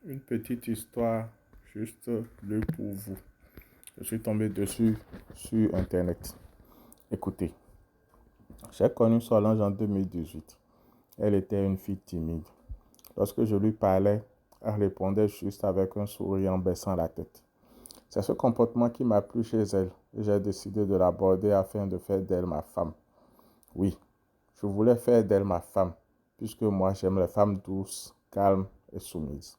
Une petite histoire juste lue pour vous. Je suis tombé dessus sur Internet. Écoutez, j'ai connu Solange en 2018. Elle était une fille timide. Lorsque je lui parlais, elle répondait juste avec un sourire en baissant la tête. C'est ce comportement qui m'a plu chez elle et j'ai décidé de l'aborder afin de faire d'elle ma femme. Oui, je voulais faire d'elle ma femme, puisque moi j'aime les femmes douces, calmes et soumises.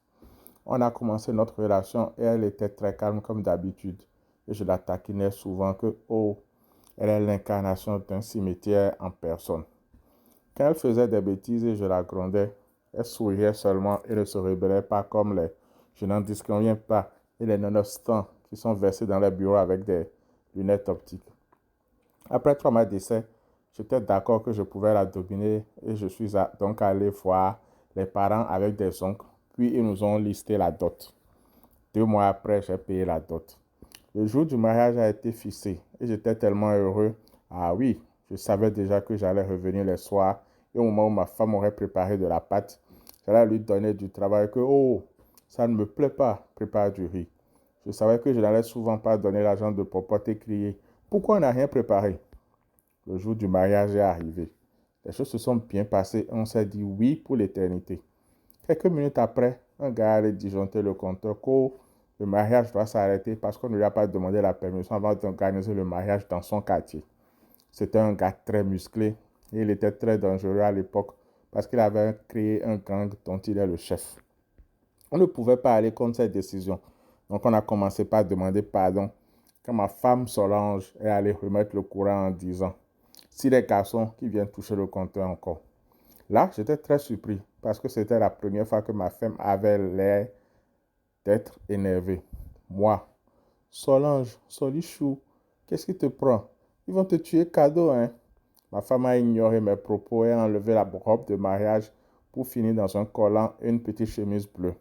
On a commencé notre relation et elle était très calme comme d'habitude. Et je la taquinais souvent que, oh, elle est l'incarnation d'un cimetière en personne. Quand elle faisait des bêtises et je la grondais, elle souriait seulement et ne se rebellait pas comme les je n'en disconviens pas et les nonobstants qui sont versés dans les bureaux avec des lunettes optiques. Après 3 mois d'essai, j'étais d'accord que je pouvais la dominer et je suis donc allé voir les parents avec des oncles, puis ils nous ont listé la dot. 2 mois après, j'ai payé la dot. Le jour du mariage a été fixé et j'étais tellement heureux. Ah oui, je savais déjà que j'allais revenir le soir et au moment où ma femme aurait préparé de la pâte, j'allais lui donner du travail que, oh, ça ne me plaît pas, prépare du riz. Je savais que je n'allais souvent pas donner l'argent de popote et crier. Pourquoi on n'a rien préparé? Le jour du mariage est arrivé. Les choses se sont bien passées et on s'est dit oui pour l'éternité. Quelques minutes après, un gars allait disjoncter le compteur que le mariage doit s'arrêter parce qu'on ne lui a pas demandé la permission avant d'organiser le mariage dans son quartier. C'était un gars très musclé et il était très dangereux à l'époque parce qu'il avait créé un gang dont il est le chef. On ne pouvait pas aller contre cette décision. Donc on a commencé par demander pardon quand ma femme Solange est allée remettre le courant en disant si les garçons qui viennent toucher le compteur encore. Là, j'étais très surpris parce que c'était la première fois que ma femme avait l'air d'être énervée. Moi, Solange, Solichou, qu'est-ce qui te prend? Ils vont te tuer cadeau, hein? Ma femme a ignoré mes propos et a enlevé la robe de mariage pour finir dans un collant et une petite chemise bleue.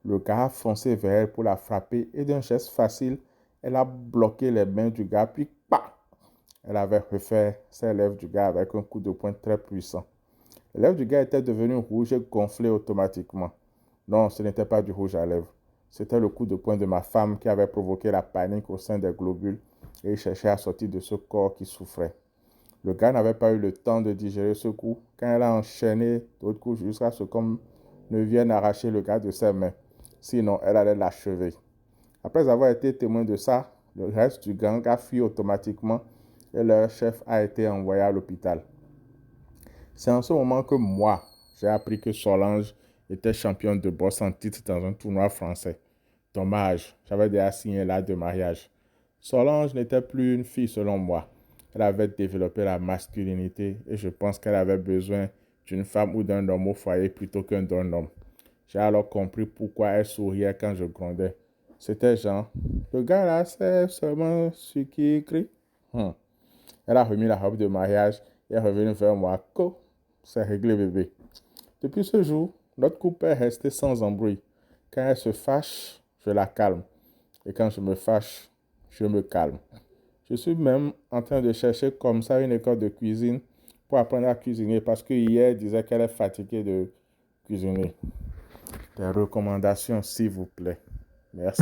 Le gars a foncé vers elle pour la frapper et d'un geste facile, elle a bloqué les mains du gars puis pa! Elle avait refait ses lèvres du gars avec un coup de poing très puissant. Les lèvres du gars étaient devenues rouges et gonflées automatiquement. Non, ce n'était pas du rouge à lèvres. C'était le coup de poing de ma femme qui avait provoqué la panique au sein des globules et il cherchait à sortir de ce corps qui souffrait. Le gars n'avait pas eu le temps de digérer ce coup quand elle a enchaîné d'autres coups jusqu'à ce qu'on ne vienne arracher le gars de ses mains. Sinon, elle allait l'achever. Après avoir été témoin de ça, le reste du gang a fui automatiquement et leur chef a été envoyé à l'hôpital. C'est en ce moment que moi, j'ai appris que Solange était championne de boxe en titre dans un tournoi français. Dommage, j'avais déjà signé l'acte de mariage. Solange n'était plus une fille selon moi. Elle avait développé la masculinité et je pense qu'elle avait besoin d'une femme ou d'un homme au foyer plutôt qu'un d'un homme. J'ai alors compris pourquoi elle souriait quand je grondais. C'était Jean. Le gars là, c'est seulement ce qui écrit. Elle a remis la robe de mariage et est revenue vers moi. C'est réglé, bébé. Depuis ce jour, notre couple est resté sans embrouille. Quand elle se fâche, je la calme. Et quand je me fâche, je me calme. Je suis même en train de chercher comme ça une école de cuisine pour apprendre à cuisiner parce que hier, elle disait qu'elle est fatiguée de cuisiner. Des recommandations, s'il vous plaît. Merci.